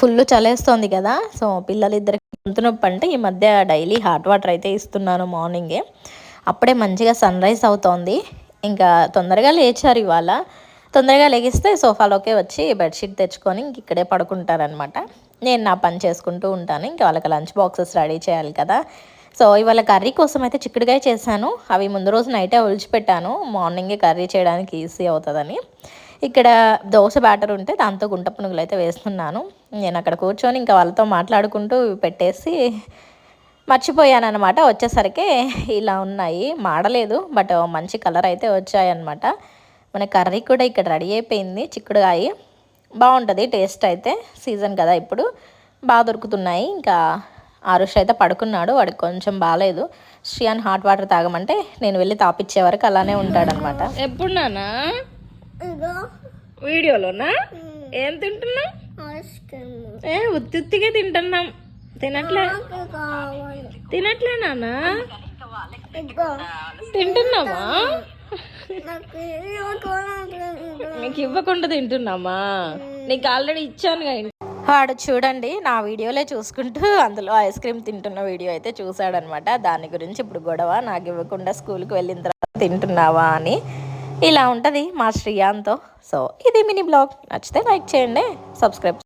Full చలేస్తోంది కదా. So పిల్లలిద్దరికి గొంతు నొప్పి అంటే ఈ మధ్య డైలీ హాట్ వాటర్ అయితే ఇస్తున్నాను మార్నింగే. అప్పుడే మంచిగా సన్ రైజ్ అవుతోంది. ఇంకా తొందరగా లేచారు ఇవాళ. తొందరగా లెగిస్తే సోఫాలోకే వచ్చి బెడ్షీట్ తెచ్చుకొని ఇంక ఇక్కడే పడుకుంటారనమాట. నేను నా పని చేసుకుంటూ ఉంటాను. ఇంకా వాళ్ళకి లంచ్ బాక్సెస్ రెడీ చేయాలి కదా. సో ఇవాళ కర్రీ కోసం అయితే చిక్కుడుకాయ చేశాను. అవి ముందు రోజు నైటే ఒలిచిపెట్టాను, మార్నింగే కర్రీ చేయడానికి ఈజీ అవుతుందని. ఇక్కడ దోశ బ్యాటర్ ఉంటే దాంతో గుంట పునుగులు అయితే వేస్తున్నాను. నేను అక్కడ కూర్చొని ఇంకా వాళ్ళతో మాట్లాడుకుంటూ పెట్టేసి మర్చిపోయాను అనమాట. వచ్చేసరికి ఇలా ఉన్నాయి, మాడలేదు, బట్ మంచి కలర్ అయితే వచ్చాయన్నమాట. మన కర్రీ కూడా ఇక్కడ రెడీ అయిపోయింది. చిక్కుడుకాయ బాగుంటుంది టేస్ట్ అయితే, సీజన్ కదా ఇప్పుడు బాగా దొరుకుతున్నాయి. ఇంకా ఆరుష్ అయితే పడుకున్నాడు, వాడికి కొంచెం బాగాలేదు. శ్రియాన్ హాట్ వాటర్ తాగమంటే నేను వెళ్ళి తాపిచ్చే వరకు అలానే ఉంటాడనమాట. ఎప్పుడు నానా వీడియోలోనా ఏం తింటున్నా? ఉత్తిగా తింటున్నాం. తినట్లే నానా, తింటున్నామా? నీకు ఇవ్వకుండా తింటున్నామా? నీకు ఆల్రెడీ ఇచ్చానుగా. వాడు చూడండి నా వీడియోలే చూసుకుంటూ అందులో ఐస్ క్రీమ్ తింటున్న వీడియో అయితే చూసాడనమాట. దాని గురించి ఇప్పుడు గొడవ, నాకు ఇవ్వకుండా స్కూల్కి వెళ్ళిన తర్వాత తింటున్నావా అని. ఇలా ఉంటుంది మా శ్రియాంతో. సో ఇది మినీ బ్లాగ్, నచ్చితే లైక్ చేయండి, సబ్స్క్రైబ్